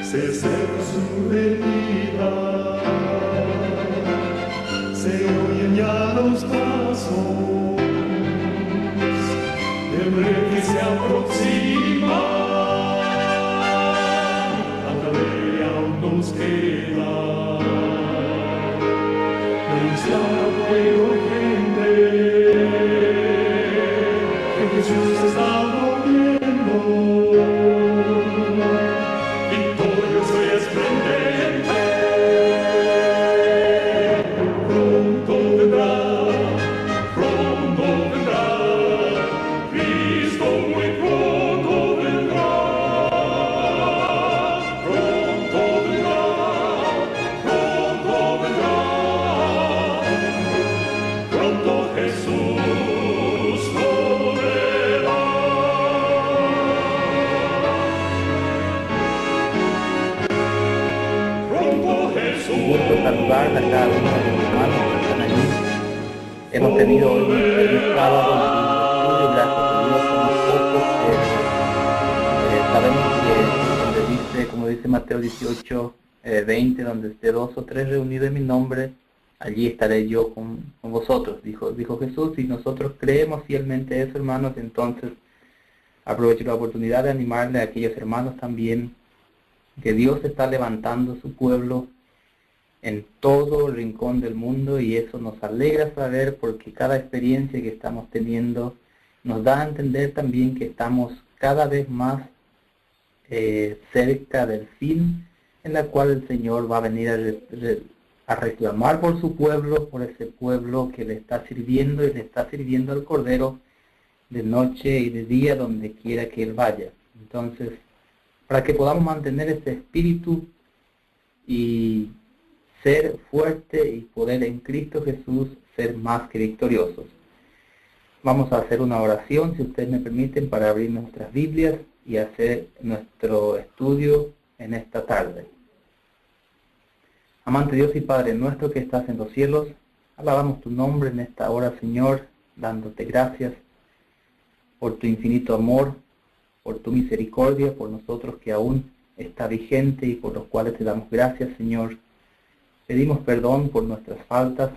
se acerca su venida, se oyen ya los pasos del rey que se aproxima. Tanta ley aún nos queda, denunciar al pueblo gente que Jesús está volviendo. Victorioso y esplendente, pronto vendrá, Cristo muy pronto vendrá, pronto vendrá, pronto Jesús volverá. Pronto Jesús. Un gusto saludar a cada uno de los hermanos que están allí. Hemos tenido hoy un feliz sábado de estudio, gracias a Dios con nosotros. Sabemos que donde dice, como dice Mateo 18, 20, donde esté 2 o 3 reunidos en mi nombre, allí estaré yo con vosotros, dijo Jesús. Y nosotros creemos fielmente eso, hermanos. Entonces aprovecho la oportunidad de animarle a aquellos hermanos también que Dios está levantando su pueblo en todo el rincón del mundo, y eso nos alegra saber, porque cada experiencia que estamos teniendo nos da a entender también que estamos cada vez más cerca del fin, en la cual el Señor va a venir a reclamar por su pueblo, por ese pueblo que le está sirviendo y le está sirviendo al Cordero de noche y de día, donde quiera que Él vaya. Entonces, para que podamos mantener ese espíritu y ser fuerte y poder en Cristo Jesús ser más que victoriosos. Vamos a hacer una oración, si ustedes me permiten, para abrir nuestras Biblias y hacer nuestro estudio en esta tarde. Amante Dios y Padre nuestro que estás en los cielos, alabamos tu nombre en esta hora, Señor, dándote gracias por tu infinito amor, por tu misericordia, por nosotros que aún está vigente y por los cuales te damos gracias, Señor. Pedimos perdón por nuestras faltas,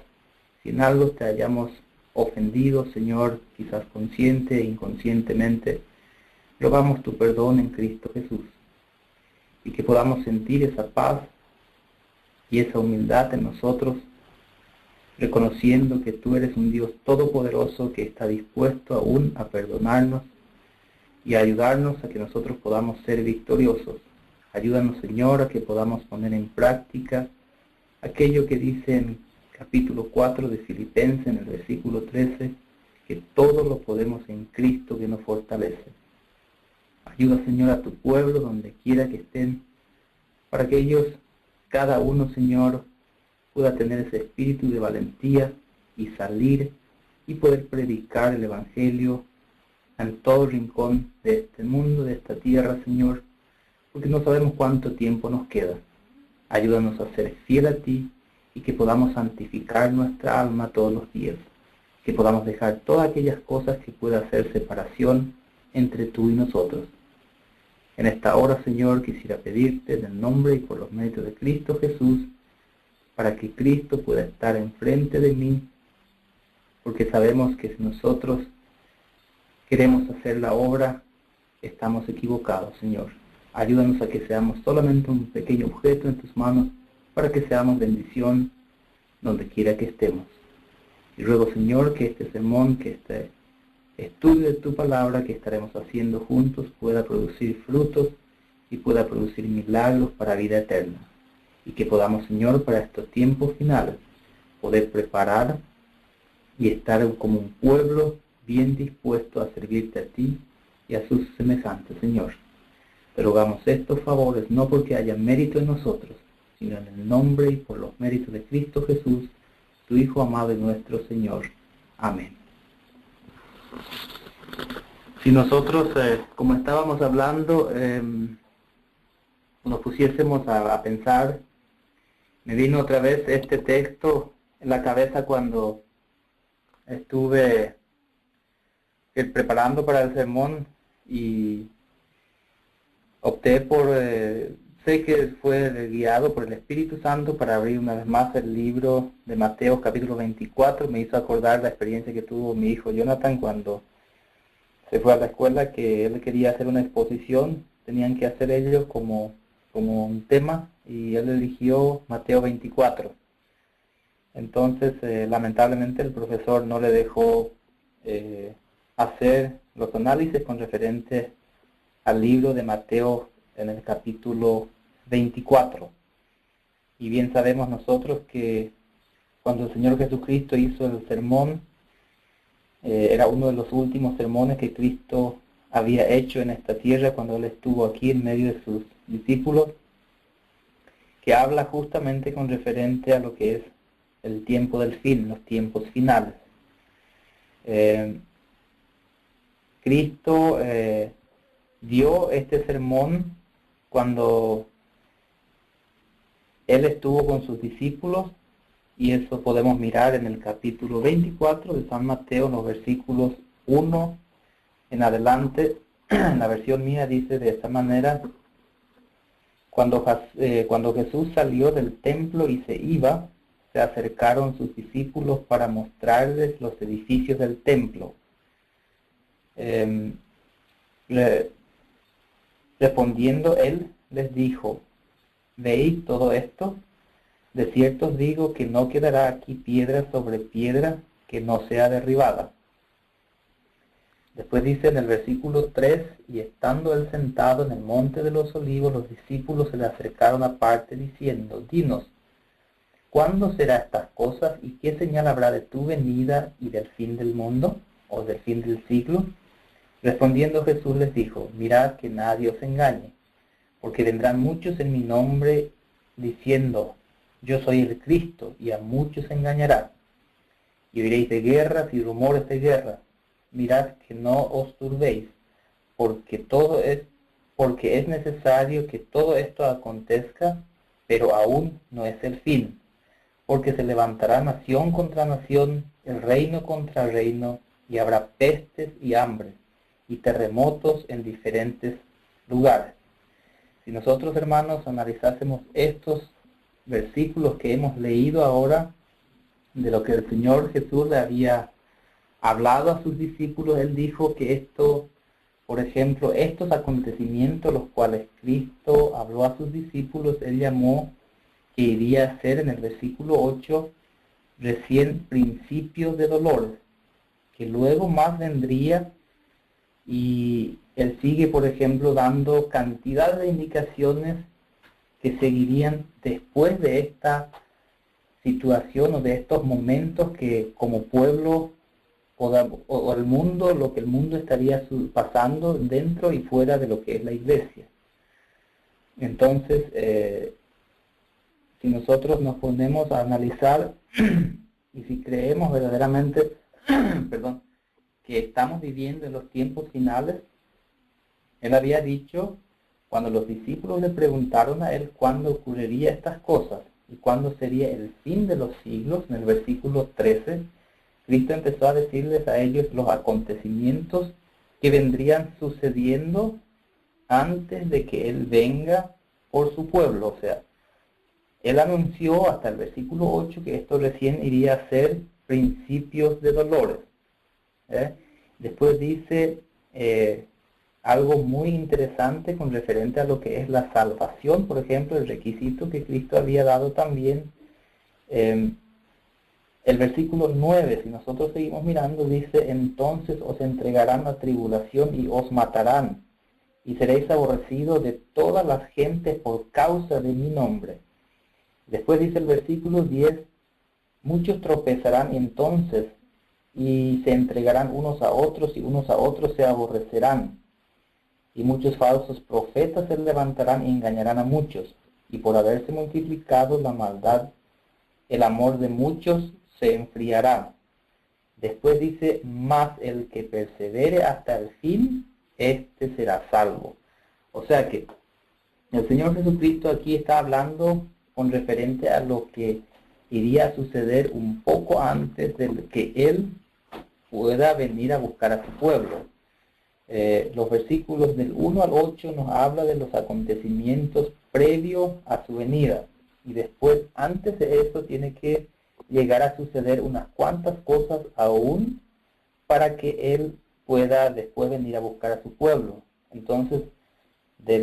si en algo te hayamos ofendido, Señor, quizás consciente e inconscientemente. Rogamos tu perdón en Cristo Jesús, y que podamos sentir esa paz y esa humildad en nosotros, reconociendo que tú eres un Dios todopoderoso que está dispuesto aún a perdonarnos y a ayudarnos a que nosotros podamos ser victoriosos. Ayúdanos, Señor, a que podamos poner en práctica aquello que dice en capítulo 4 de Filipenses, en el versículo 13, que todo lo podemos en Cristo que nos fortalece. Ayuda, Señor, a tu pueblo donde quiera que estén, para que ellos, cada uno, Señor, pueda tener ese espíritu de valentía y salir y poder predicar el Evangelio en todo rincón de este mundo, de esta tierra, Señor, porque no sabemos cuánto tiempo nos queda. Ayúdanos a ser fiel a ti y que podamos santificar nuestra alma todos los días, que podamos dejar todas aquellas cosas que pueda hacer separación entre tú y nosotros. En esta hora, Señor, quisiera pedirte en el nombre y por los méritos de Cristo Jesús, para que Cristo pueda estar enfrente de mí, porque sabemos que si nosotros queremos hacer la obra, estamos equivocados, Señor. Ayúdanos a que seamos solamente un pequeño objeto en tus manos, para que seamos bendición donde quiera que estemos. Y ruego, Señor, que este sermón, que este estudio de tu palabra que estaremos haciendo juntos pueda producir frutos y pueda producir milagros para vida eterna. Y que podamos, Señor, para estos tiempos finales, poder preparar y estar como un pueblo bien dispuesto a servirte a ti y a sus semejantes, Señor. Te rogamos estos favores no porque haya mérito en nosotros, sino en el nombre y por los méritos de Cristo Jesús, tu Hijo amado y nuestro Señor. Amén. Si nosotros, como estábamos hablando, nos pusiésemos a pensar, me vino otra vez este texto en la cabeza cuando estuve preparando para el sermón y opté por sé que fue guiado por el Espíritu Santo para abrir una vez más el libro de Mateo capítulo 24. Me hizo acordar la experiencia que tuvo mi hijo Jonathan cuando se fue a la escuela, que él quería hacer una exposición, tenían que hacer ellos como un tema, y él eligió Mateo 24. Entonces, lamentablemente el profesor no le dejó hacer los análisis con referente al libro de Mateo en el capítulo 24. Y bien sabemos nosotros que cuando el Señor Jesucristo hizo el sermón, era uno de los últimos sermones que Cristo había hecho en esta tierra cuando Él estuvo aquí en medio de sus discípulos, que habla justamente con referente a lo que es el tiempo del fin, los tiempos finales. Cristo dio este sermón cuando Él estuvo con sus discípulos, y eso podemos mirar en el capítulo 24 de San Mateo, en los versículos 1 en adelante. En la versión mía dice de esta manera: cuando Jesús salió del templo y se iba, se acercaron sus discípulos para mostrarles los edificios del templo. Respondiendo él, les dijo: ¿veis todo esto? De cierto os digo que no quedará aquí piedra sobre piedra que no sea derribada. Después dice en el versículo 3, y estando él sentado en el monte de los olivos, los discípulos se le acercaron aparte diciendo: dinos, ¿cuándo será estas cosas y qué señal habrá de tu venida y del fin del mundo o del fin del siglo? Respondiendo Jesús les dijo: mirad que nadie os engañe, porque vendrán muchos en mi nombre diciendo: yo soy el Cristo, y a muchos engañará. Y oiréis de guerras y rumores de guerra. Mirad que no os turbéis, porque es necesario que todo esto acontezca, pero aún no es el fin. Porque se levantará nación contra nación, el reino contra reino, y habrá pestes y hambre, y terremotos en diferentes lugares. Si nosotros, hermanos, analizásemos estos versículos que hemos leído ahora, de lo que el Señor Jesús le había hablado a sus discípulos, Él dijo que esto, por ejemplo, estos acontecimientos, los cuales Cristo habló a sus discípulos, Él llamó que iría a ser, en el versículo 8, recién principios de dolores, que luego más vendría. Y Él sigue, por ejemplo, dando cantidad de indicaciones que seguirían después de esta situación o de estos momentos que como pueblo o el mundo, lo que el mundo estaría pasando dentro y fuera de lo que es la iglesia. Entonces, si nosotros nos ponemos a analizar y si creemos verdaderamente perdón, que estamos viviendo en los tiempos finales, Él había dicho, cuando los discípulos le preguntaron a Él cuándo ocurriría estas cosas y cuándo sería el fin de los siglos, en el versículo 13, Cristo empezó a decirles a ellos los acontecimientos que vendrían sucediendo antes de que Él venga por su pueblo. O sea, Él anunció hasta el versículo 8 que esto recién iría a ser principios de dolores. Después dice algo muy interesante con referente a lo que es la salvación, por ejemplo, el requisito que Cristo había dado también. El versículo 9, si nosotros seguimos mirando, dice: entonces os entregarán a tribulación y os matarán, y seréis aborrecidos de todas las gentes por causa de mi nombre. Después dice el versículo 10, muchos tropezarán entonces, y se entregarán unos a otros, y unos a otros se aborrecerán. Y muchos falsos profetas se levantarán y engañarán a muchos. Y por haberse multiplicado la maldad, el amor de muchos se enfriará. Después dice: mas el que persevere hasta el fin, éste será salvo. O sea que el Señor Jesucristo aquí está hablando con referente a lo que iría a suceder un poco antes de que Él pueda venir a buscar a su pueblo. Los versículos del 1 al 8 nos habla de los acontecimientos previo a su venida. Y después, antes de eso, tiene que llegar a suceder unas cuantas cosas aún para que Él pueda después venir a buscar a su pueblo. Entonces,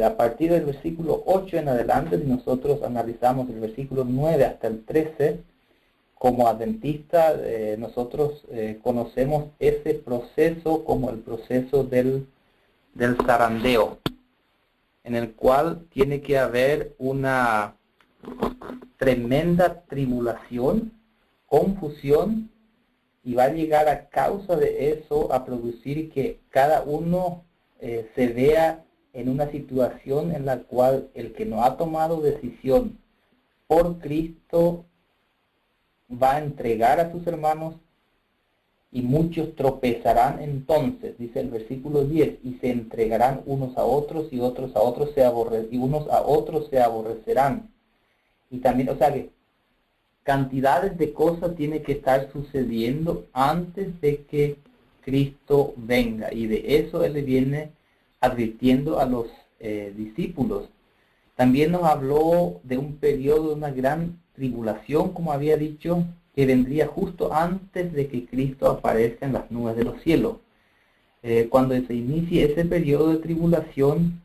a partir del versículo 8 en adelante, si nosotros analizamos el versículo 9 hasta el 13, como adventistas, nosotros conocemos ese proceso como el proceso del zarandeo, en el cual tiene que haber una tremenda tribulación, confusión, y va a llegar a causa de eso a producir que cada uno se vea en una situación en la cual el que no ha tomado decisión por Cristo va a entregar a sus hermanos, y muchos tropezarán entonces, dice el versículo 10, y se entregarán unos a otros y otros a otros y unos a otros se aborrecerán. Y también, o sea que cantidades de cosas tienen que estar sucediendo antes de que Cristo venga, y de eso Él le viene advirtiendo a los discípulos. También nos habló de un periodo de una gran tribulación, como había dicho, que vendría justo antes de que Cristo aparezca en las nubes de los cielos. Cuando se inicie ese periodo de tribulación,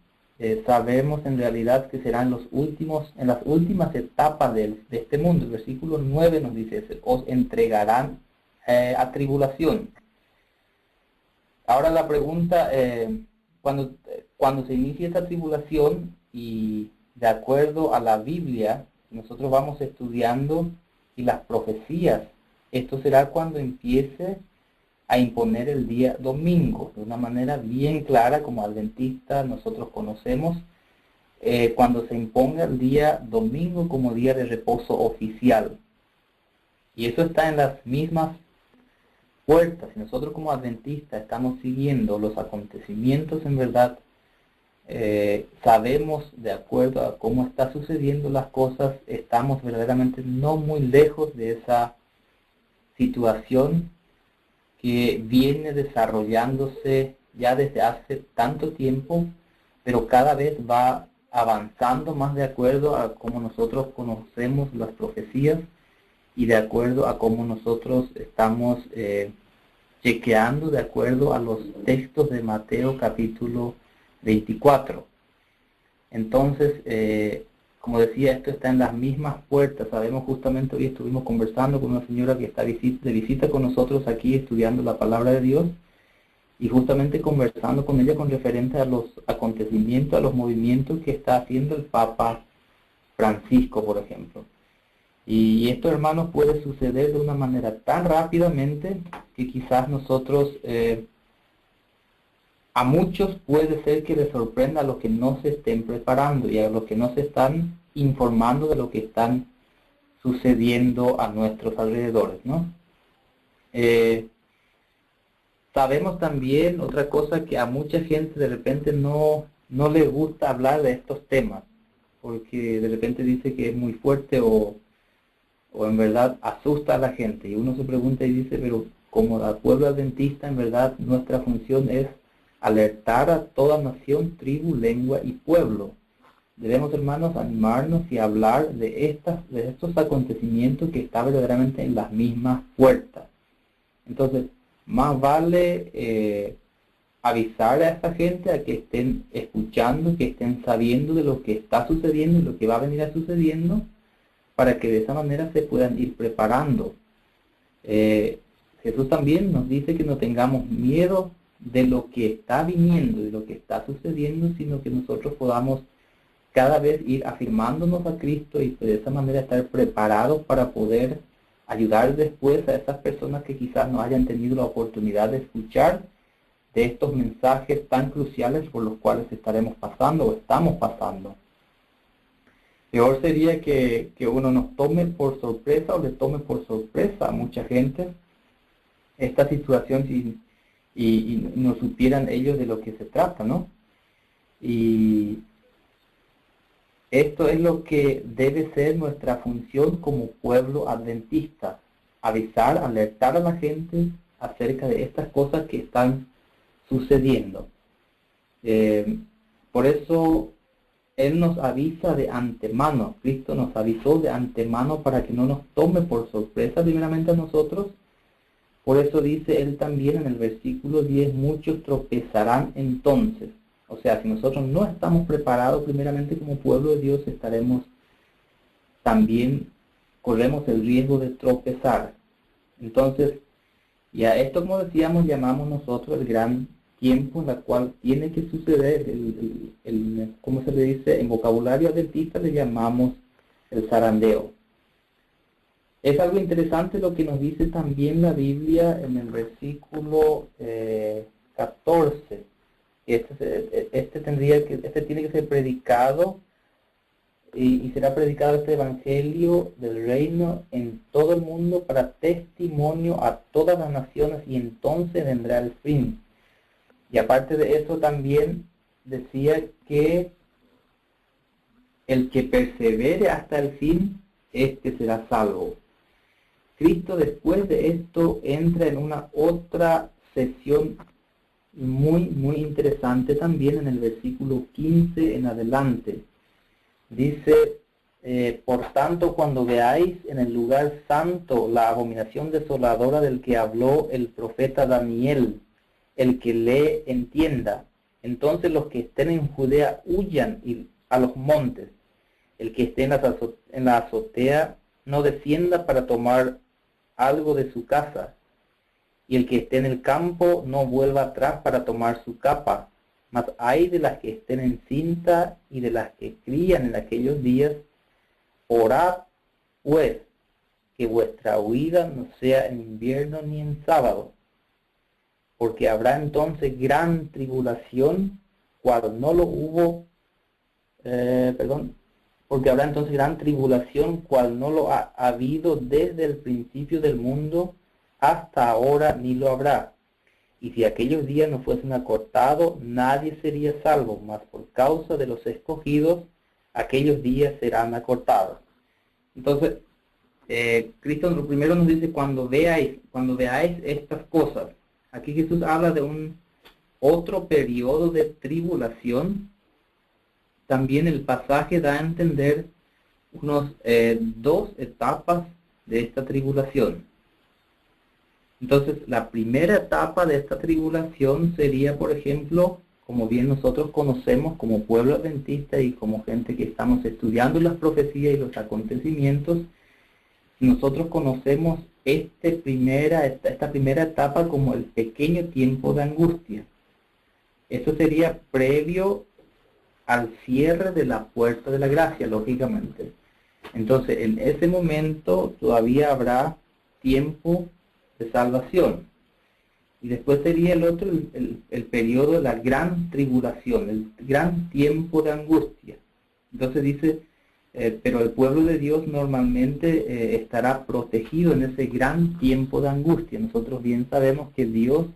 sabemos en realidad que serán en las últimas etapas de este mundo. El versículo 9 nos dice, os entregarán a tribulación. Ahora la pregunta, cuando se inicie esta tribulación, y de acuerdo a la Biblia, nosotros vamos estudiando y las profecías, esto será cuando empiece a imponer el día domingo, de una manera bien clara, como adventistas nosotros conocemos, cuando se imponga el día domingo como día de reposo oficial. Y eso está en las mismas puertas. Si nosotros como adventistas estamos siguiendo los acontecimientos en verdad, sabemos de acuerdo a cómo está sucediendo las cosas, estamos verdaderamente no muy lejos de esa situación que viene desarrollándose ya desde hace tanto tiempo, pero cada vez va avanzando más de acuerdo a cómo nosotros conocemos las profecías y de acuerdo a cómo nosotros estamos chequeando de acuerdo a los textos de Mateo capítulo 24. Entonces, como decía, esto está en las mismas puertas. Sabemos, justamente hoy estuvimos conversando con una señora que está de visita con nosotros aquí estudiando la palabra de Dios, y justamente conversando con ella con referente a los acontecimientos, a los movimientos que está haciendo el Papa Francisco, por ejemplo. Y esto, hermanos, puede suceder de una manera tan rápidamente que quizás nosotros, a muchos puede ser que les sorprenda a los que no se estén preparando y a los que no se están informando de lo que están sucediendo a nuestros alrededores, ¿no? Sabemos también otra cosa, que a mucha gente de repente no le gusta hablar de estos temas, porque de repente dice que es muy fuerte o en verdad asusta a la gente. Y uno se pregunta y dice, pero como la pueblo adventista, en verdad nuestra función es alertar a toda nación, tribu, lengua y pueblo. Debemos, hermanos, animarnos y hablar de estos acontecimientos que están verdaderamente en las mismas puertas. Entonces, más vale avisar a esta gente a que estén escuchando, que estén sabiendo de lo que está sucediendo y lo que va a venir a sucediendo, para que de esa manera se puedan ir preparando. Jesús también nos dice que no tengamos miedo de lo que está viniendo, de lo que está sucediendo, sino que nosotros podamos cada vez ir afirmándonos a Cristo y de esa manera estar preparados para poder ayudar después a esas personas que quizás no hayan tenido la oportunidad de escuchar de estos mensajes tan cruciales por los cuales estaremos pasando o estamos pasando. Peor sería que uno nos tome por sorpresa o le tome por sorpresa a mucha gente esta situación y no supieran ellos de lo que se trata, ¿no? Y esto es lo que debe ser nuestra función como pueblo adventista: avisar, alertar a la gente acerca de estas cosas que están sucediendo. Por eso Él nos avisa de antemano, Cristo nos avisó de antemano para que no nos tome por sorpresa primeramente a nosotros. Por eso dice Él también en el versículo 10, muchos tropezarán entonces. O sea, si nosotros no estamos preparados primeramente como pueblo de Dios, también corremos el riesgo de tropezar. Entonces, ya esto, como decíamos, llamamos nosotros el gran tiempo en el cual tiene que suceder, ¿cómo se le dice? En vocabulario adventista le llamamos el zarandeo. Es algo interesante lo que nos dice también la Biblia en el versículo 14. Este tiene que ser predicado y será predicado este evangelio del reino en todo el mundo para testimonio a todas las naciones y entonces vendrá el fin. Y aparte de eso también decía que el que persevere hasta el fin, este será salvo. Cristo después de esto entra en una otra sesión muy interesante también en el versículo 15 en adelante. Dice, por tanto, cuando veáis en el lugar santo la abominación desoladora del que habló el profeta Daniel, el que lee entienda. Entonces los que estén en Judea huyan a los montes. El que esté en la azotea no descienda para tomar algo de su casa. Y el que esté en el campo no vuelva atrás para tomar su capa. Mas hay de las que estén en cinta y de las que crían en aquellos días. Orad, pues, que vuestra huida no sea en invierno ni en sábado. Porque habrá entonces gran tribulación, cual no lo hubo, porque habrá entonces gran tribulación, cual no lo ha habido desde el principio del mundo hasta ahora, ni lo habrá. Y si aquellos días no fuesen acortados, nadie sería salvo, mas por causa de los escogidos, aquellos días serán acortados. Entonces, Cristo lo primero nos dice, cuando veáis estas cosas. Aquí Jesús habla de un otro periodo de tribulación. También el pasaje da a entender dos etapas de esta tribulación. Entonces, la primera etapa de esta tribulación sería, por ejemplo, como bien nosotros conocemos como pueblo adventista y como gente que estamos estudiando las profecías y los acontecimientos, nosotros conocemos esta primera etapa como el pequeño tiempo de angustia. Esto sería previo al cierre de la puerta de la gracia, lógicamente. Entonces, en ese momento todavía habrá tiempo de salvación. Y después sería el periodo de la gran tribulación, el gran tiempo de angustia. Entonces dice, pero el pueblo de Dios normalmente estará protegido en ese gran tiempo de angustia. Nosotros bien sabemos que Dios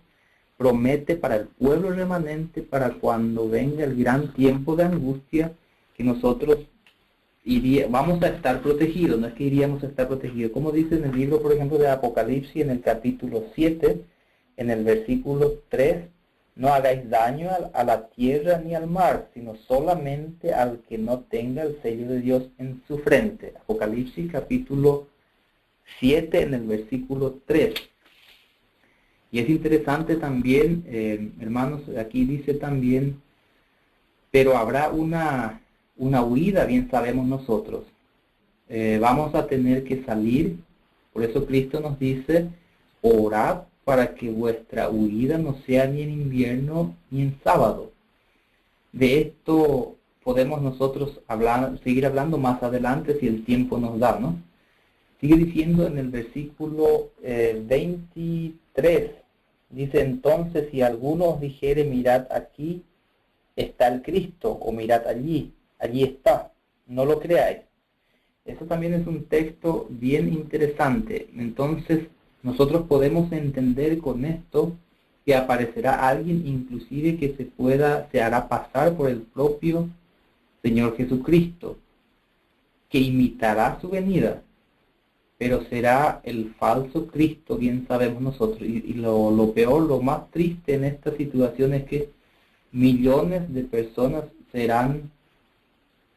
promete para el pueblo remanente, para cuando venga el gran tiempo de angustia, que nosotros vamos a estar protegidos, no es que iríamos a estar protegidos. Como dice en el libro, por ejemplo, de Apocalipsis, en el capítulo 7, en el versículo 3, no hagáis daño a la tierra ni al mar, sino solamente al que no tenga el sello de Dios en su frente. Apocalipsis capítulo 7, en el versículo 3. Y es interesante también, hermanos, aquí dice también, pero habrá una huida, bien sabemos nosotros. Vamos a tener que salir, por eso Cristo nos dice, orad para que vuestra huida no sea ni en invierno ni en sábado. De esto podemos nosotros seguir hablando más adelante si el tiempo nos da, ¿no? Sigue diciendo en el versículo 23, dice, entonces si alguno os dijere, mirad aquí está el Cristo, o mirad allí está, no lo creáis. Eso también es un texto bien interesante. Entonces, nosotros podemos entender con esto que aparecerá alguien inclusive que se hará pasar por el propio Señor Jesucristo, que imitará su venida, pero será el falso Cristo, bien sabemos nosotros. Y lo peor, lo más triste en esta situación es que millones de personas serán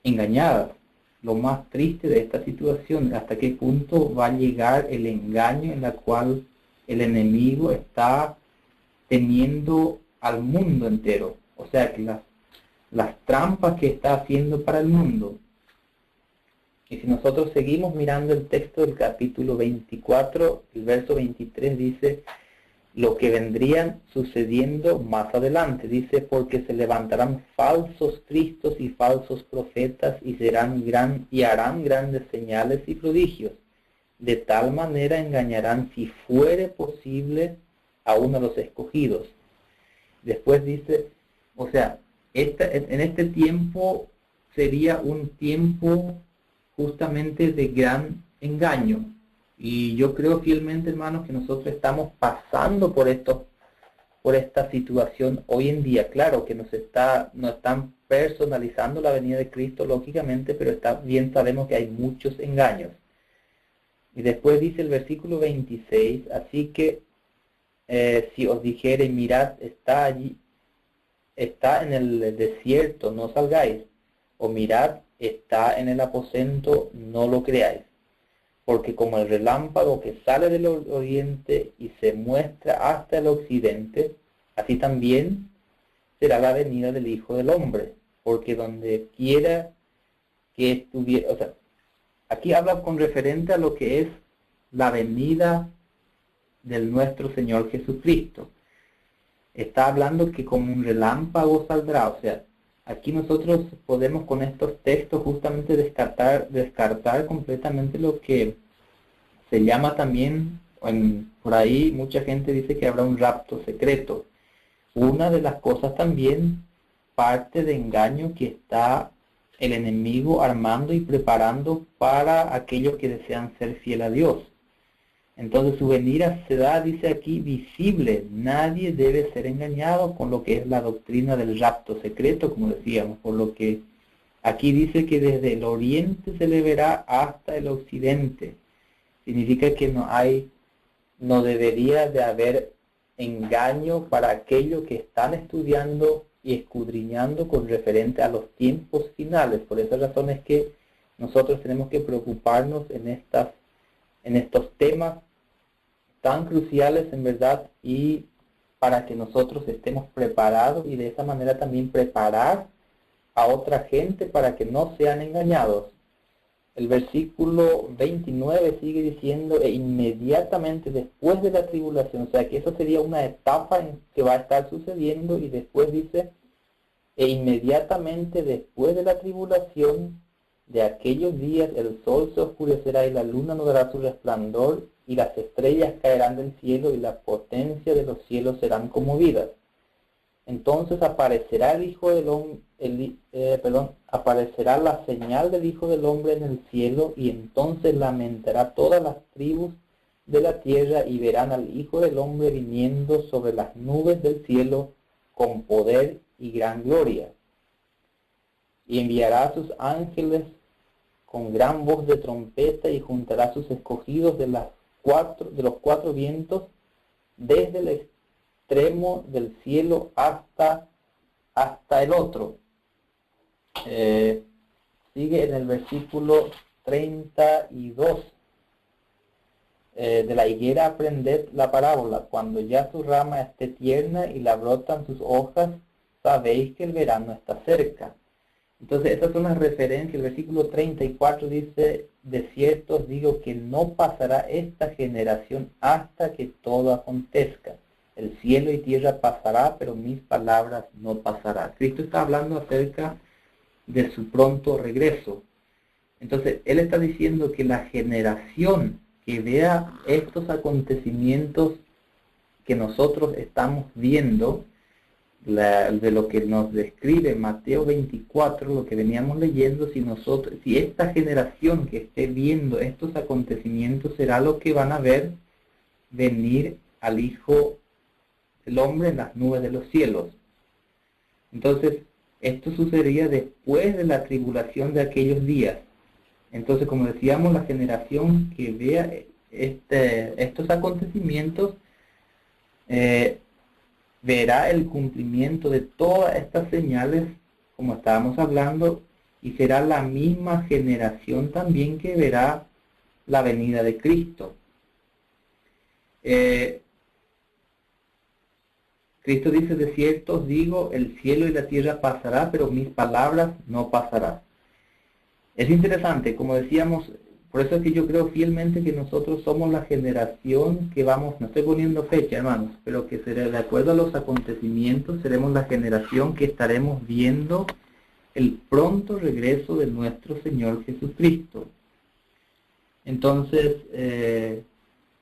engañadas. Lo más triste de esta situación, hasta qué punto va a llegar el engaño en la cual el enemigo está teniendo al mundo entero. O sea que las trampas que está haciendo para el mundo. Y si nosotros seguimos mirando el texto del capítulo 24, el verso 23 dice lo que vendrían sucediendo más adelante. Dice, porque se levantarán falsos cristos y falsos profetas y harán grandes señales y prodigios. De tal manera engañarán, si fuere posible, aún a los escogidos. Después dice, o sea, en este tiempo sería un tiempo justamente de gran engaño. Y yo creo fielmente, hermanos, que nosotros estamos pasando por esta situación hoy en día. Claro que nos están personalizando la venida de Cristo, lógicamente, pero bien sabemos que hay muchos engaños. Y después dice el versículo 26, así que si os dijere, mirad, está allí, está en el desierto, no salgáis, o mirad, está en el aposento, no lo creáis. Porque como el relámpago que sale del oriente y se muestra hasta el occidente, así también será la venida del Hijo del Hombre. Porque donde quiera que estuviera, o sea, aquí habla con referente a lo que es la venida del nuestro Señor Jesucristo. Está hablando que como un relámpago saldrá, o sea, aquí nosotros podemos con estos textos justamente descartar completamente lo que se llama también, por ahí mucha gente dice que habrá un rapto secreto. Una de las cosas también, parte de engaño que está el enemigo armando y preparando para aquellos que desean ser fiel a Dios. Entonces su venida será, dice aquí, visible. Nadie debe ser engañado con lo que es la doctrina del rapto secreto, como decíamos, por lo que aquí dice que desde el oriente se le verá hasta el occidente. Significa que no debería de haber engaño para aquellos que están estudiando y escudriñando con referente a los tiempos finales. Por esa razón es que nosotros tenemos que preocuparnos en estos temas tan cruciales en verdad, y para que nosotros estemos preparados y de esa manera también preparar a otra gente para que no sean engañados. El versículo 29 sigue diciendo, e inmediatamente después de la tribulación, o sea que eso sería una etapa en que va a estar sucediendo, y después dice, e inmediatamente después de la tribulación de aquellos días el sol se oscurecerá y la luna no dará su resplandor y las estrellas caerán del cielo y la potencia de los cielos serán conmovidas. Entonces aparecerá aparecerá la señal del Hijo del Hombre en el cielo, y entonces lamentará todas las tribus de la tierra y verán al Hijo del Hombre viniendo sobre las nubes del cielo con poder y gran gloria. Y enviará a sus ángeles con gran voz de trompeta y juntará a sus escogidos de los cuatro vientos, desde el extremo del cielo hasta el otro. Sigue en el versículo 32. De la higuera aprended la parábola, cuando ya su rama esté tierna y la brotan sus hojas, sabéis que el verano está cerca. Entonces, estas son las referencias. El versículo 34 dice, de cierto os digo que no pasará esta generación hasta que todo acontezca. El cielo y tierra pasará, pero mis palabras no pasarán. Cristo está hablando acerca de su pronto regreso. Entonces, Él está diciendo que la generación que vea estos acontecimientos que nosotros estamos viendo, de lo que nos describe Mateo 24, lo que veníamos leyendo, si esta generación que esté viendo estos acontecimientos será lo que van a ver venir al Hijo del Hombre en las nubes de los cielos. Entonces, esto sucedería después de la tribulación de aquellos días. Entonces, como decíamos, la generación que vea estos acontecimientos verá el cumplimiento de todas estas señales, como estábamos hablando, y será la misma generación también que verá la venida de Cristo. Cristo dice, de cierto os digo, el cielo y la tierra pasará, pero mis palabras no pasarán. Es interesante, como decíamos, por eso es que yo creo fielmente que nosotros somos la generación que vamos, no estoy poniendo fecha, hermanos, pero que será, de acuerdo a los acontecimientos, seremos la generación que estaremos viendo el pronto regreso de nuestro Señor Jesucristo. Entonces,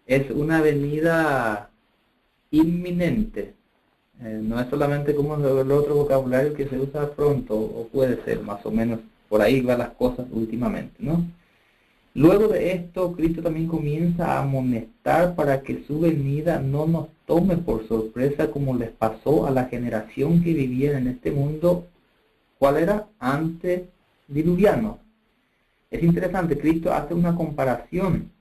es una venida inminente. No es solamente como el otro vocabulario que se usa pronto, o puede ser más o menos, por ahí van las cosas últimamente, ¿no? Luego de esto, Cristo también comienza a amonestar para que su venida no nos tome por sorpresa como les pasó a la generación que vivía en este mundo. ¿Cuál era? Antediluviano. Es interesante, Cristo hace una comparación,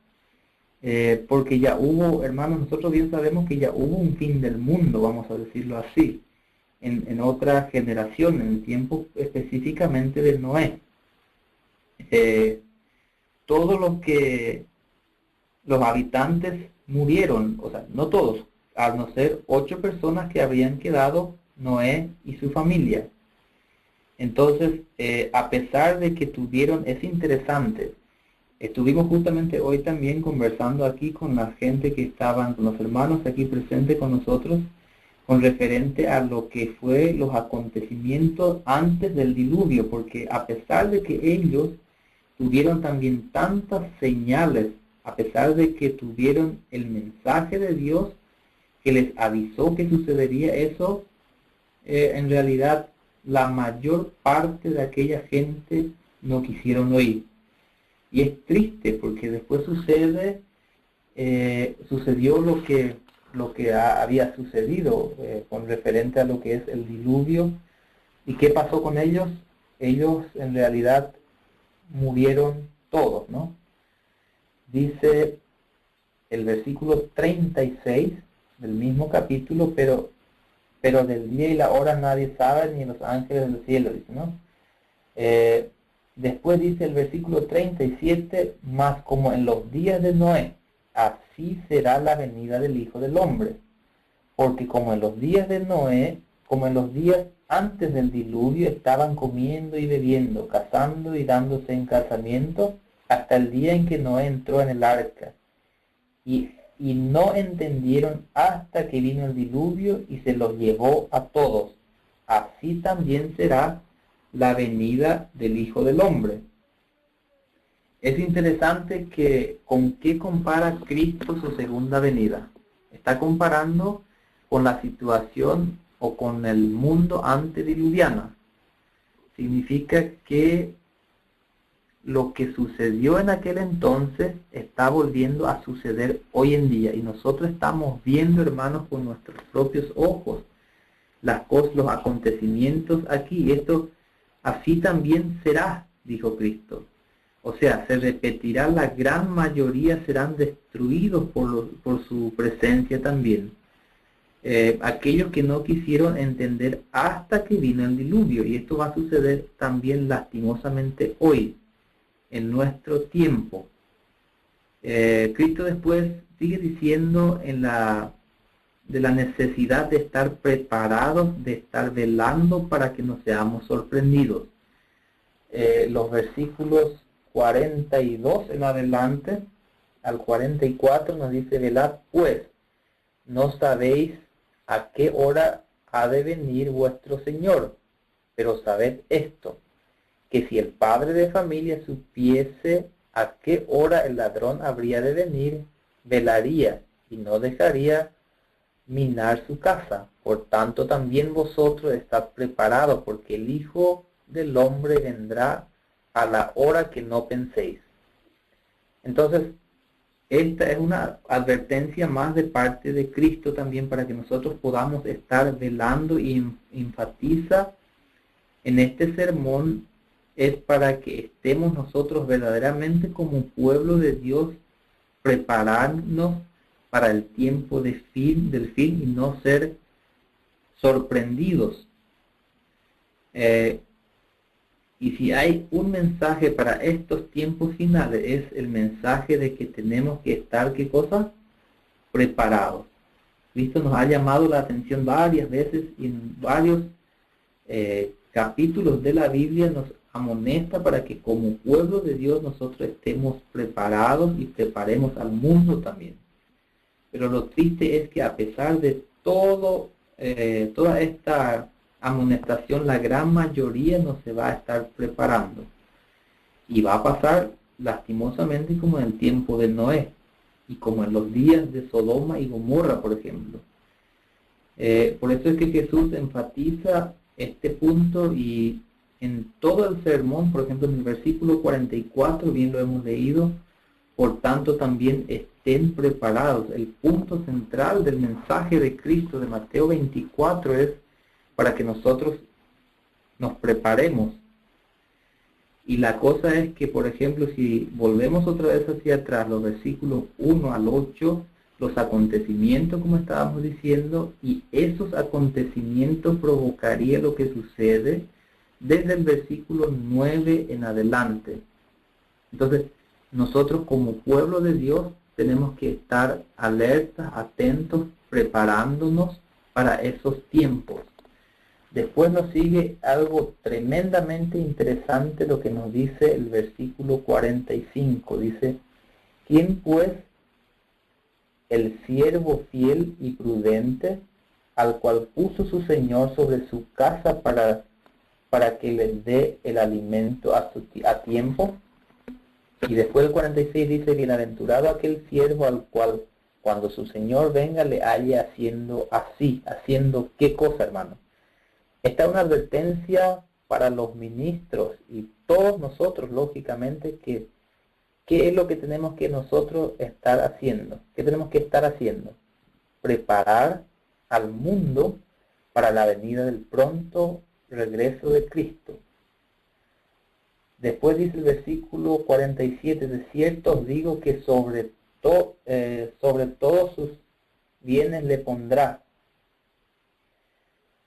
porque ya hubo, hermanos, nosotros bien sabemos que ya hubo un fin del mundo, vamos a decirlo así, en otra generación, en el tiempo específicamente de Noé. Todos los habitantes murieron, o sea, no todos, al no ser 8 personas que habían quedado, Noé y su familia. Entonces, a pesar de que tuvieron, es interesante, estuvimos justamente hoy también conversando aquí con la gente que estaban, con los hermanos aquí presentes con nosotros, con referente a lo que fue los acontecimientos antes del diluvio, porque a pesar de que ellos tuvieron también tantas señales, a pesar de que tuvieron el mensaje de Dios que les avisó que sucedería eso, en realidad la mayor parte de aquella gente no quisieron oír. Y es triste porque después sucedió lo que había sucedido con referente a lo que es el diluvio. ¿Y qué pasó con ellos? Ellos en realidad murieron todos, ¿no? Dice el versículo 36 del mismo capítulo, pero del día y la hora nadie sabe, ni los ángeles del cielo, dice, ¿no? Después dice el versículo 37, más como en los días de Noé, así será la venida del Hijo del Hombre. Porque como en los días de Noé, como en los días antes del diluvio, estaban comiendo y bebiendo, cazando y dándose en casamiento, hasta el día en que Noé entró en el arca. Y no entendieron hasta que vino el diluvio y se los llevó a todos. Así también será la venida del Hijo del Hombre. Es interesante que con qué compara Cristo su segunda venida. Está comparando con la situación o con el mundo antediluviano. Significa que lo que sucedió en aquel entonces está volviendo a suceder hoy en día. Y nosotros estamos viendo, hermanos, con nuestros propios ojos las cosas, los acontecimientos aquí. Esto así también será, dijo Cristo. O sea, se repetirá, la gran mayoría serán destruidos por su presencia también. Aquellos que no quisieron entender hasta que vino el diluvio. Y esto va a suceder también lastimosamente hoy, en nuestro tiempo. Cristo después sigue diciendo de la necesidad de estar preparados, de estar velando para que no seamos sorprendidos. Los versículos 42 en adelante al 44 nos dice: velad pues, no sabéis a qué hora ha de venir vuestro Señor, pero sabed esto, que si el padre de familia supiese a qué hora el ladrón habría de venir, velaría y no dejaría minar su casa. Por tanto, también vosotros estad preparados, porque el Hijo del Hombre vendrá a la hora que no penséis. Entonces, esta es una advertencia más de parte de Cristo también para que nosotros podamos estar velando, y enfatiza en este sermón es para que estemos nosotros verdaderamente como pueblo de Dios, prepararnos para el tiempo del fin y no ser sorprendidos. Y si hay un mensaje para estos tiempos finales, es el mensaje de que tenemos que estar, ¿qué cosa? Preparados. Cristo nos ha llamado la atención varias veces y en varios capítulos de la Biblia nos amonesta para que como pueblo de Dios nosotros estemos preparados y preparemos al mundo también. Pero lo triste es que a pesar de toda esta amonestación, la gran mayoría no se va a estar preparando. Y va a pasar lastimosamente como en el tiempo de Noé y como en los días de Sodoma y Gomorra, por ejemplo. Por eso es que Jesús enfatiza este punto y en todo el sermón, por ejemplo en el versículo 44, bien lo hemos leído, por tanto también estén preparados. El punto central del mensaje de Cristo de Mateo 24 es para que nosotros nos preparemos. Y la cosa es que, por ejemplo, si volvemos otra vez hacia atrás, los versículos 1 al 8, los acontecimientos, como estábamos diciendo, y esos acontecimientos provocaría lo que sucede desde el versículo 9 en adelante. Entonces, nosotros como pueblo de Dios tenemos que estar alertas, atentos, preparándonos para esos tiempos. Después nos sigue algo tremendamente interesante, lo que nos dice el versículo 45. Dice, ¿quién pues el siervo fiel y prudente, al cual puso su Señor sobre su casa para que les dé el alimento a tiempo? Y después el 46 dice, bienaventurado aquel siervo al cual cuando su Señor venga le halle haciendo así. ¿Haciendo qué cosa, hermano? Esta es una advertencia para los ministros y todos nosotros, lógicamente, que ¿qué es lo que tenemos que nosotros estar haciendo? ¿Qué tenemos que estar haciendo? Preparar al mundo para la venida del pronto regreso de Cristo. Después dice el versículo 47, de cierto os digo que sobre todos sus bienes le pondrá.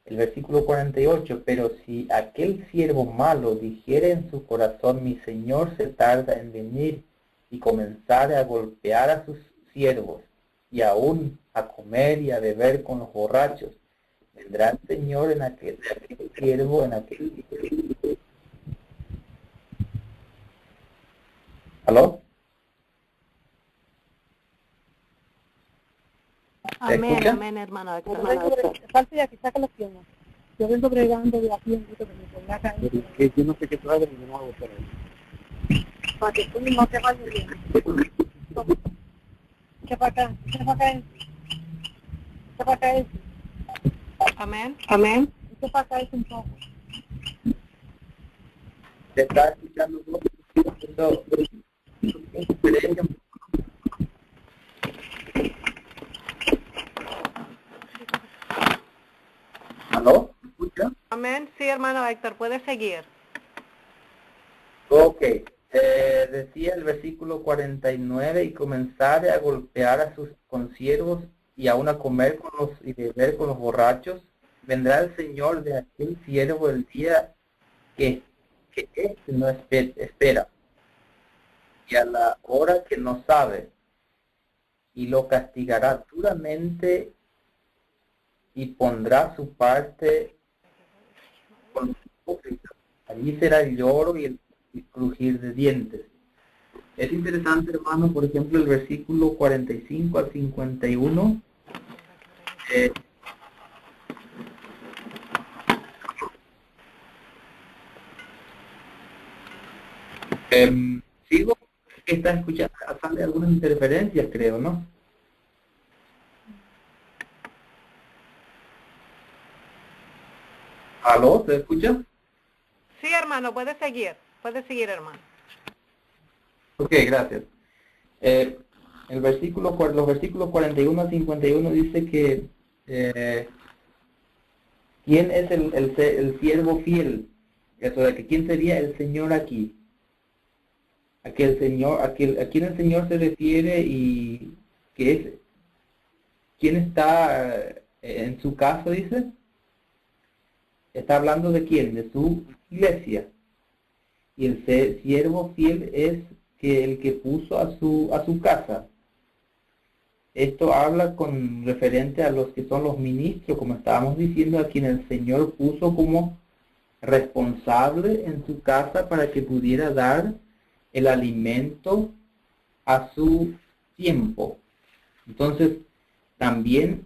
El versículo 48, pero si aquel siervo malo dijere en su corazón, mi Señor se tarda en venir, y comenzare a golpear a sus siervos, y aún a comer y a beber con los borrachos, vendrá el Señor en aquel siervo, en aquel día. ¿Aló? Amén, amén, hermano. Falta ya que saca las piernas. Yo vengo bregando de aquí en que me ponga acá. Que yo no sé qué trae, pero yo no hago por ahí. Para que tú no te vayas bien. ¿Qué para acá? ¿Qué para acá es? ¿Qué para acá es? Amén. Amén. ¿Qué para acá es un poco? ¿Te está escuchando? ¿Aló? ¿Me escucha? Amén. Sí, hermano Héctor, puede seguir. Ok. Decía el versículo 49, y comenzare a golpear a sus consiervos y aún a comer y beber con los borrachos, vendrá el Señor de aquel siervo el día que éste no espera, y a la hora que no sabe, y lo castigará duramente y pondrá su parte con los hipócritas. Allí será el lloro y el crujir de dientes. Es interesante, hermano, por ejemplo, el versículo 45 al 51. Sigo, que está escuchando, sale algunas interferencias, creo, ¿no? ¿Aló? ¿Se escucha? Sí, hermano, puede seguir. Puede seguir, hermano. Ok, gracias. Los versículos 41 a 51 dice que ¿quién es el siervo fiel? Eso de que ¿quién sería el Señor aquí? ¿A quién el Señor se refiere y que es? ¿Quién está en su caso, dice? Está hablando de quién, de su iglesia. y el siervo fiel es que el que puso a su casa. Esto habla con referente a los que son los ministros, como estábamos diciendo, a quien el Señor puso como responsable en su casa para que pudiera dar el alimento a su tiempo. Entonces, también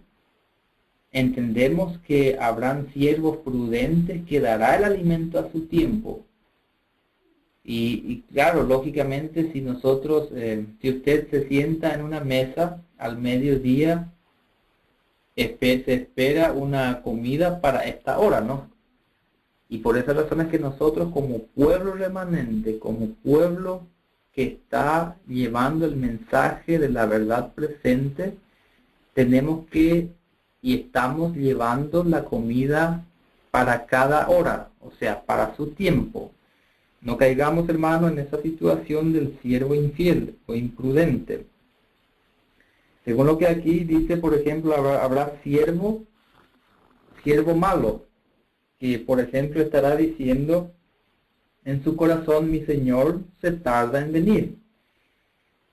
entendemos que habrán siervos prudentes que dará el alimento a su tiempo. Y claro, lógicamente, si nosotros, si usted se sienta en una mesa al mediodía, se espera una comida para esta hora, ¿no? Y por esa razón es que nosotros como pueblo remanente, como pueblo que está llevando el mensaje de la verdad presente, tenemos que y estamos llevando la comida para cada hora, o sea, para su tiempo. No caigamos, hermano, en esa situación del siervo infiel o imprudente. Según lo que aquí dice, por ejemplo, habrá siervo malo, que por ejemplo estará diciendo en su corazón, mi Señor se tarda en venir.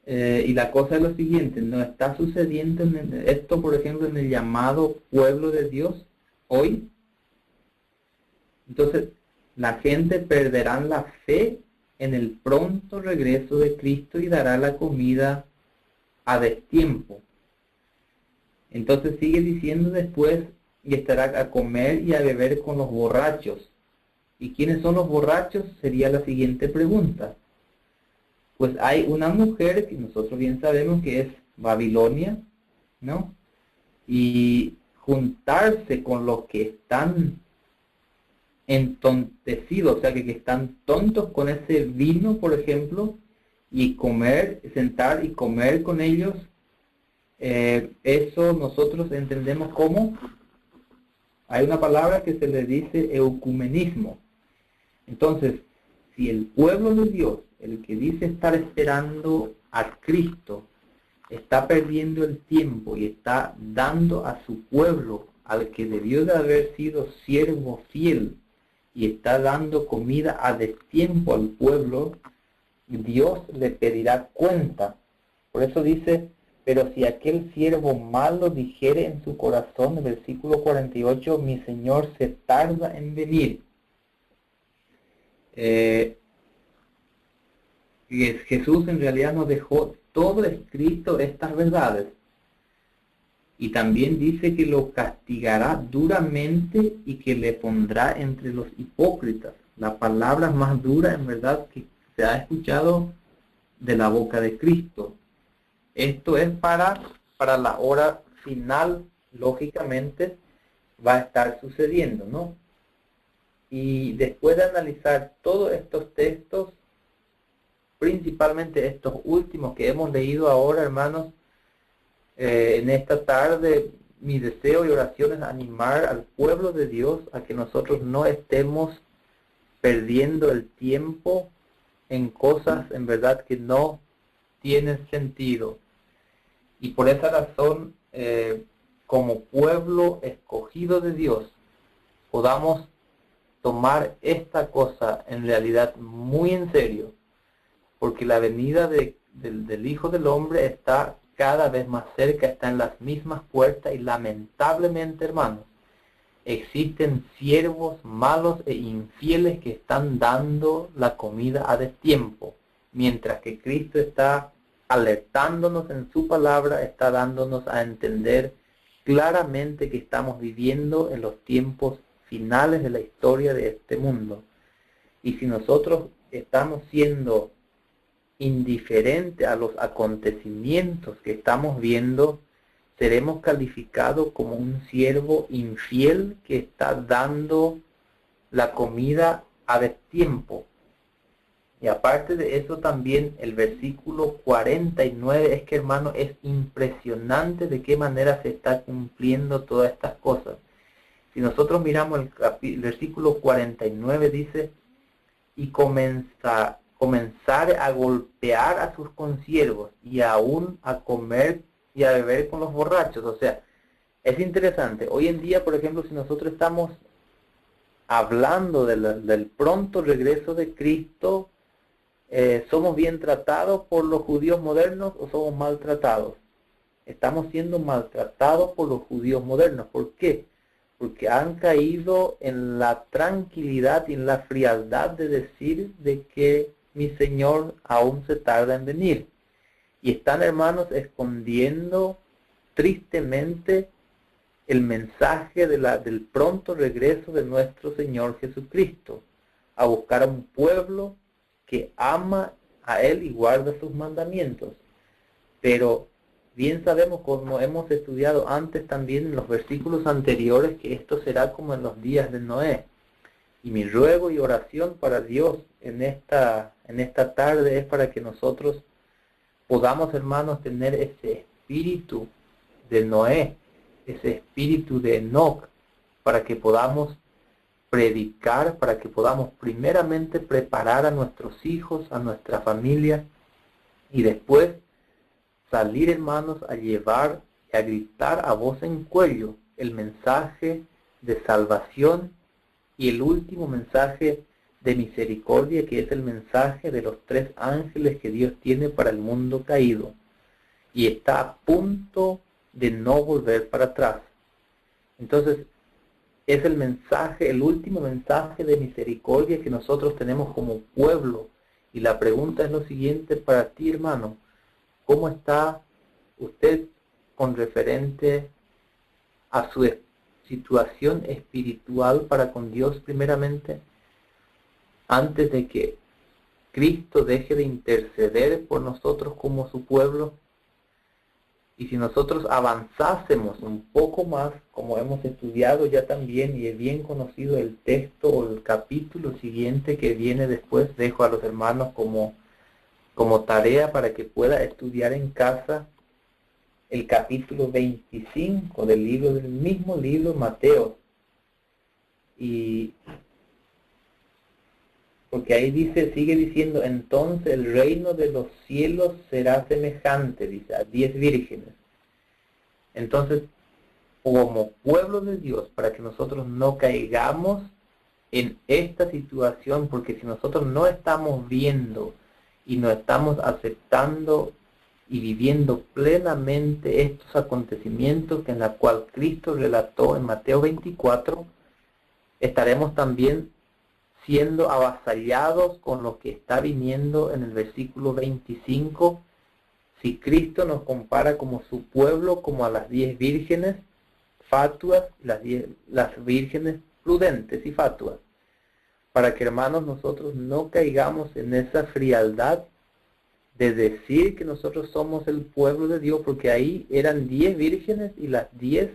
Y la cosa es lo siguiente, no está sucediendo esto, por ejemplo, en el llamado pueblo de Dios hoy. Entonces, la gente perderá la fe en el pronto regreso de Cristo y dará la comida a destiempo. Entonces sigue diciendo después, y estará a comer y a beber con los borrachos. ¿Y quiénes son los borrachos? Sería la siguiente pregunta. Pues hay una mujer que nosotros bien sabemos que es Babilonia, ¿no? Y juntarse con los que están entontecidos, o sea, que están tontos con ese vino, por ejemplo, y comer, sentar y comer con ellos, eso nosotros entendemos como, hay una palabra que se le dice ecumenismo. Entonces, si el pueblo de Dios, el que dice estar esperando a Cristo, está perdiendo el tiempo y está dando a su pueblo, al que debió de haber sido siervo fiel, y está dando comida a destiempo al pueblo, Dios le pedirá cuenta. Por eso dice, pero si aquel siervo malo dijere en su corazón, el versículo 48, mi Señor se tarda en venir. Jesús en realidad nos dejó todo escrito estas verdades. Y también dice que lo castigará duramente y que le pondrá entre los hipócritas. La palabra más dura en verdad que se ha escuchado de la boca de Cristo. Esto es para la hora final, lógicamente, va a estar sucediendo, ¿no? Y después de analizar todos estos textos, principalmente estos últimos que hemos leído ahora, hermanos, en esta tarde, mi deseo y oración es animar al pueblo de Dios a que nosotros no estemos perdiendo el tiempo en cosas en verdad que no tienen sentido. Y por esa razón, como pueblo escogido de Dios, podamos tomar esta cosa en realidad muy en serio, porque la venida del Hijo del Hombre está cada vez más cerca, está en las mismas puertas, y lamentablemente, hermanos, existen siervos malos e infieles que están dando la comida a destiempo, mientras que Cristo está alertándonos en su palabra, está dándonos a entender claramente que estamos viviendo en los tiempos finales de la historia de este mundo. Y si nosotros estamos siendo indiferentes a los acontecimientos que estamos viendo, seremos calificados como un siervo infiel que está dando la comida a destiempo. Y aparte de eso también el versículo 49 es que, hermano, es impresionante de qué manera se está cumpliendo todas estas cosas. Si nosotros miramos el versículo 49 dice, y comenzar a golpear a sus consiervos y aún a comer y a beber con los borrachos. O sea, es interesante. Hoy en día, por ejemplo, si nosotros estamos hablando del pronto regreso de Cristo, ¿somos bien tratados por los judíos modernos o somos maltratados? Estamos siendo maltratados por los judíos modernos. ¿Por qué? Porque han caído en la tranquilidad y en la frialdad de decir de que mi Señor aún se tarda en venir. Y están, hermanos, escondiendo tristemente el mensaje del pronto regreso de nuestro Señor Jesucristo, a buscar a un pueblo que ama a Él y guarda sus mandamientos. Pero bien sabemos, como hemos estudiado antes también en los versículos anteriores, que esto será como en los días de Noé. Y mi ruego y oración para Dios en esta tarde es para que nosotros podamos, hermanos, tener ese espíritu de Noé, ese espíritu de Enoc, para que podamos predicar, para que podamos primeramente preparar a nuestros hijos, a nuestra familia, y después salir, hermanos, a llevar y a gritar a voz en cuello el mensaje de salvación y el último mensaje de misericordia, que es el mensaje de los 3 ángeles que Dios tiene para el mundo caído, y está a punto de no volver para atrás. Entonces, es el mensaje, el último mensaje de misericordia que nosotros tenemos como pueblo. Y la pregunta es lo siguiente para ti, hermano: ¿cómo está usted con referente a su situación espiritual para con Dios primeramente, antes de que Cristo deje de interceder por nosotros como su pueblo? Y si nosotros avanzásemos un poco más, como hemos estudiado ya también y es bien conocido el texto o el capítulo siguiente que viene después, dejo a los hermanos como tarea para que pueda estudiar en casa el capítulo 25 del mismo libro Mateo. Y porque ahí sigue diciendo, entonces el reino de los cielos será semejante, dice, a 10 vírgenes. Entonces, como pueblo de Dios, para que nosotros no caigamos en esta situación, porque si nosotros no estamos viendo y no estamos aceptando y viviendo plenamente estos acontecimientos en la cual Cristo relató en Mateo 24, estaremos también siendo avasallados con lo que está viniendo en el versículo 25, si Cristo nos compara como su pueblo, como a las 10 vírgenes fatuas, las vírgenes prudentes y fatuas, para que, hermanos, nosotros no caigamos en esa frialdad de decir que nosotros somos el pueblo de Dios, porque ahí eran 10 vírgenes y las 10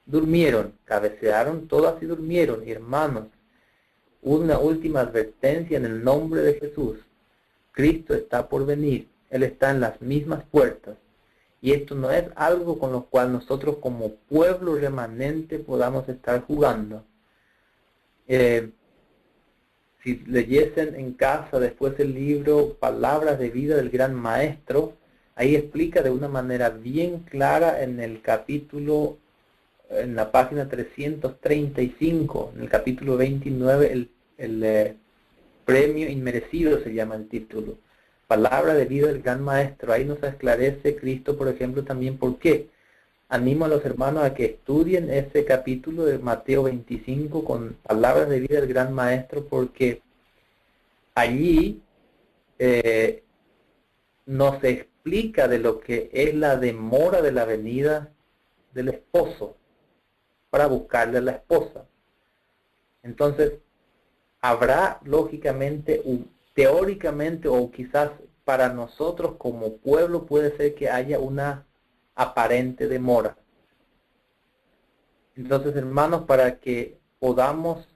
durmieron, cabecearon todas y durmieron. Y, hermanos, una última advertencia en el nombre de Jesús: Cristo está por venir, Él está en las mismas puertas, y esto no es algo con lo cual nosotros como pueblo remanente podamos estar jugando. Si leyesen en casa después el libro Palabras de Vida del Gran Maestro, ahí explica de una manera bien clara en el capítulo, en la página 335, en el capítulo 29, el premio inmerecido se llama el título. Palabra de vida del gran maestro. Ahí nos esclarece Cristo, por ejemplo, también por qué. Animo a los hermanos a que estudien ese capítulo de Mateo 25 con palabras de vida del gran maestro, porque allí nos explica de lo que es la demora de la venida del esposo para buscarle a la esposa. Entonces, habrá lógicamente, teóricamente, o quizás para nosotros como pueblo puede ser que haya una aparente demora. Entonces, hermanos, para que podamos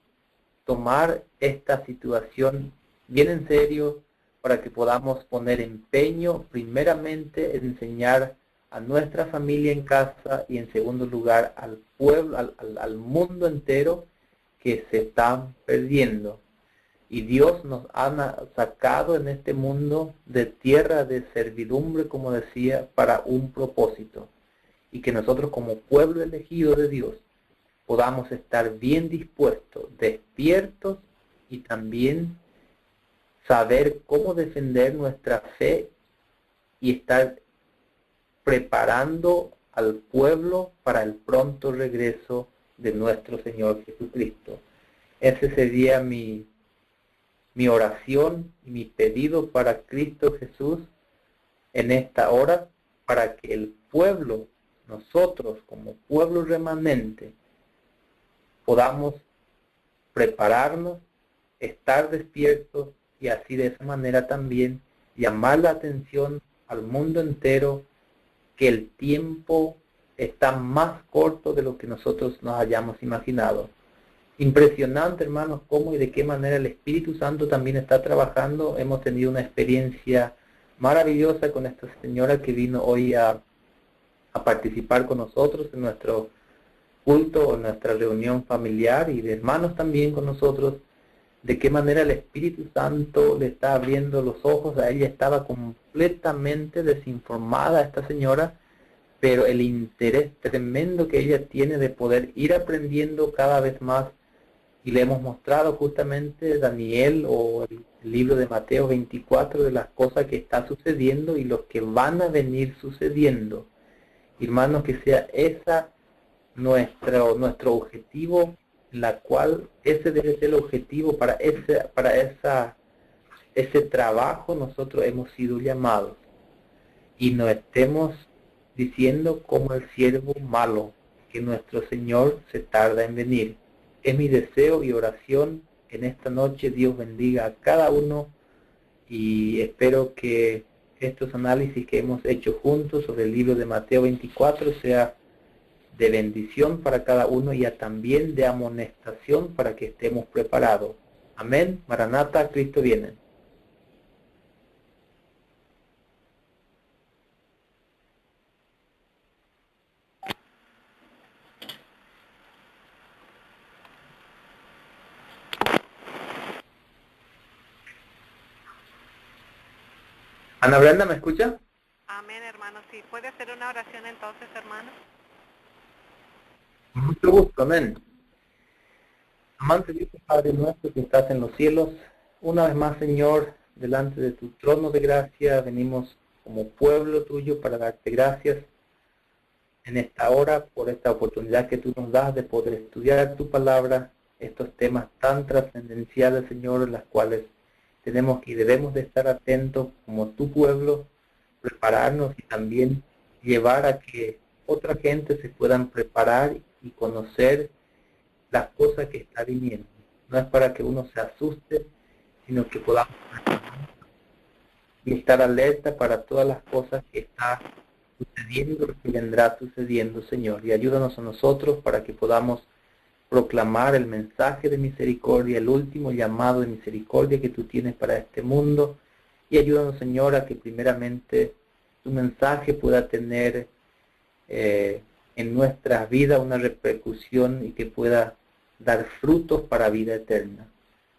tomar esta situación bien en serio, para que podamos poner empeño primeramente en enseñar a nuestra familia en casa y en segundo lugar al pueblo, al mundo entero, que se están perdiendo. Y Dios nos ha sacado en este mundo de tierra de servidumbre, como decía, para un propósito. Y que nosotros como pueblo elegido de Dios podamos estar bien dispuestos, despiertos y también saber cómo defender nuestra fe y estar preparando al pueblo para el pronto regreso de nuestro Señor Jesucristo. Ese sería mi oración y mi pedido para Cristo Jesús en esta hora, para que el pueblo, nosotros como pueblo remanente, podamos prepararnos, estar despiertos y así de esa manera también llamar la atención al mundo entero que el tiempo está más corto de lo que nosotros nos hayamos imaginado. Impresionante, hermanos, cómo y de qué manera el Espíritu Santo también está trabajando. Hemos tenido una experiencia maravillosa con esta señora que vino hoy a participar con nosotros en nuestro culto, en nuestra reunión familiar, y de hermanos también con nosotros, de qué manera el Espíritu Santo le está abriendo los ojos. A ella estaba completamente desinformada, esta señora, pero el interés tremendo que ella tiene de poder ir aprendiendo cada vez más, y le hemos mostrado justamente Daniel o el libro de Mateo 24 de las cosas que está sucediendo y los que van a venir sucediendo. Hermanos, que sea esa nuestro objetivo, la cual ese debe ser el objetivo para ese trabajo nosotros hemos sido llamados, y no estemos diciendo como el siervo malo que nuestro Señor se tarda en venir. Es mi deseo y oración en esta noche. Dios bendiga a cada uno, y espero que estos análisis que hemos hecho juntos sobre el libro de Mateo 24 sea de bendición para cada uno y también de amonestación para que estemos preparados. Amén. Maranata, Cristo viene. Ana Brenda, ¿me escucha? Amén, hermano. Sí, ¿puede hacer una oración entonces, hermano? Mucho gusto, amén. Amante Dios, Padre nuestro que estás en los cielos, una vez más, Señor, delante de tu trono de gracia, venimos como pueblo tuyo para darte gracias en esta hora por esta oportunidad que tú nos das de poder estudiar tu palabra, estos temas tan trascendenciales, Señor, en las cuales tenemos y debemos de estar atentos como tu pueblo, prepararnos y también llevar a que otra gente se puedan preparar y conocer las cosas que está viniendo. No es para que uno se asuste, sino que podamos y estar alerta para todas las cosas que está sucediendo y que vendrá sucediendo, Señor. Y ayúdanos a nosotros para que podamos proclamar el mensaje de misericordia, el último llamado de misericordia que tú tienes para este mundo. Y ayúdanos, Señor, a que primeramente tu mensaje pueda tener en nuestras vidas una repercusión y que pueda dar frutos para vida eterna.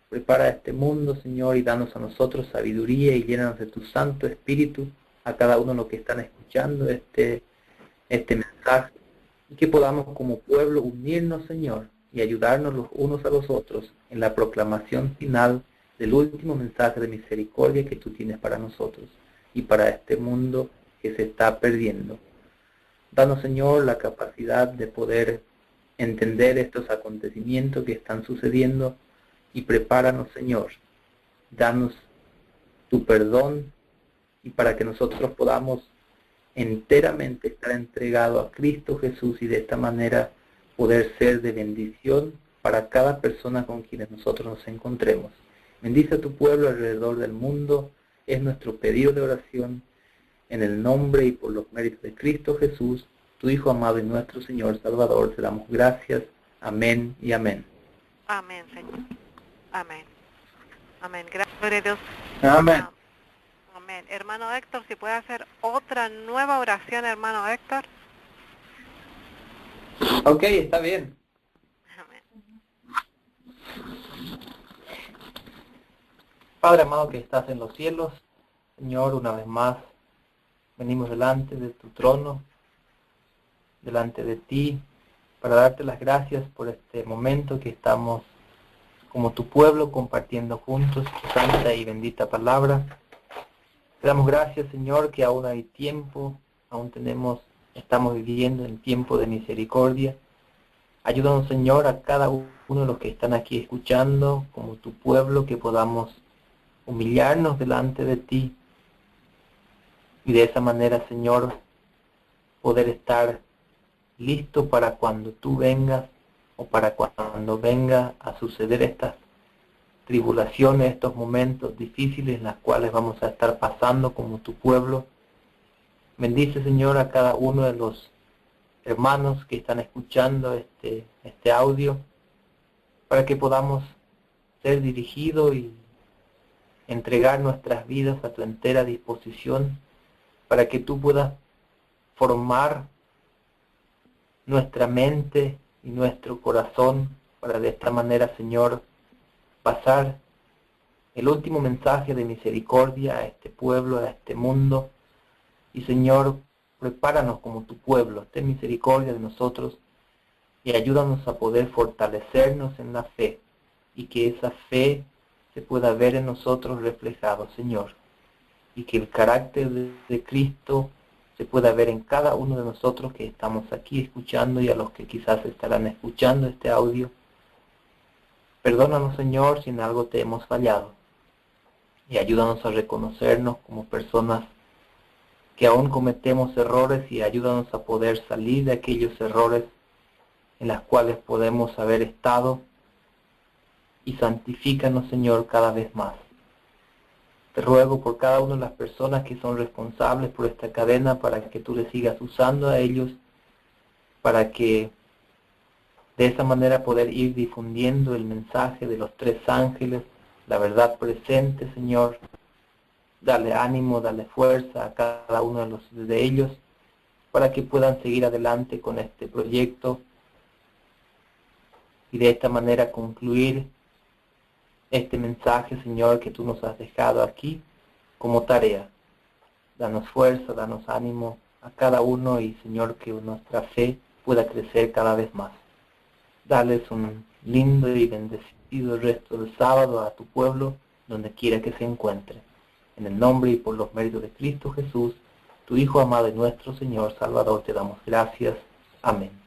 Prepara este mundo, Señor, y danos a nosotros sabiduría y llénanos de tu Santo Espíritu a cada uno de los que están escuchando este mensaje, y que podamos como pueblo unirnos, Señor, y ayudarnos los unos a los otros en la proclamación final del último mensaje de misericordia que tú tienes para nosotros y para este mundo que se está perdiendo. Danos, Señor, la capacidad de poder entender estos acontecimientos que están sucediendo, y prepáranos, Señor. Danos tu perdón, y para que nosotros podamos enteramente estar entregados a Cristo Jesús, y de esta manera poder ser de bendición para cada persona con quienes nosotros nos encontremos. Bendice a tu pueblo alrededor del mundo. Es nuestro pedido de oración en el nombre y por los méritos de Cristo Jesús, tu Hijo amado y nuestro Señor Salvador. Te damos gracias. Amén y amén. Amén, Señor. Amén. Amén. Gracias, gloria a Dios. Amén. Amén. Hermano Héctor, si puede hacer otra nueva oración, hermano Héctor. Ok, está bien. Amén. Padre amado que estás en los cielos, Señor, una vez más venimos delante de tu trono, delante de ti, para darte las gracias por este momento que estamos como tu pueblo compartiendo juntos tu santa y bendita palabra. Te damos gracias, Señor, que aún hay tiempo, estamos viviendo en tiempo de misericordia. Ayúdanos, Señor, a cada uno de los que están aquí escuchando, como tu pueblo, que podamos humillarnos delante de ti y de esa manera, Señor, poder estar listo para cuando tú vengas o para cuando venga a suceder estas tribulaciones, estos momentos difíciles en los cuales vamos a estar pasando como tu pueblo. Bendice, Señor, a cada uno de los hermanos que están escuchando este audio, para que podamos ser dirigidos y entregar nuestras vidas a tu entera disposición, para que tú puedas formar nuestra mente y nuestro corazón, para de esta manera, Señor, pasar el último mensaje de misericordia a este pueblo, a este mundo. Y, Señor, prepáranos como tu pueblo, ten misericordia de nosotros y ayúdanos a poder fortalecernos en la fe, y que esa fe se pueda ver en nosotros reflejado, Señor, y que el carácter de Cristo se pueda ver en cada uno de nosotros que estamos aquí escuchando y a los que quizás estarán escuchando este audio. Perdónanos, Señor, si en algo te hemos fallado, y ayúdanos a reconocernos como personas que aún cometemos errores, y ayúdanos a poder salir de aquellos errores en los cuales podemos haber estado, y santifícanos, Señor, cada vez más. Te ruego por cada una de las personas que son responsables por esta cadena, para que tú les sigas usando a ellos, para que de esa manera poder ir difundiendo el mensaje de los tres ángeles, la verdad presente, Señor. Dale ánimo, dale fuerza a cada uno de ellos, para que puedan seguir adelante con este proyecto y de esta manera concluir este mensaje, Señor, que tú nos has dejado aquí como tarea. Danos fuerza, danos ánimo a cada uno, y, Señor, que nuestra fe pueda crecer cada vez más. Dales un lindo y bendecido resto del sábado a tu pueblo, donde quiera que se encuentre. En el nombre y por los méritos de Cristo Jesús, tu Hijo amado y nuestro Señor Salvador, te damos gracias. Amén.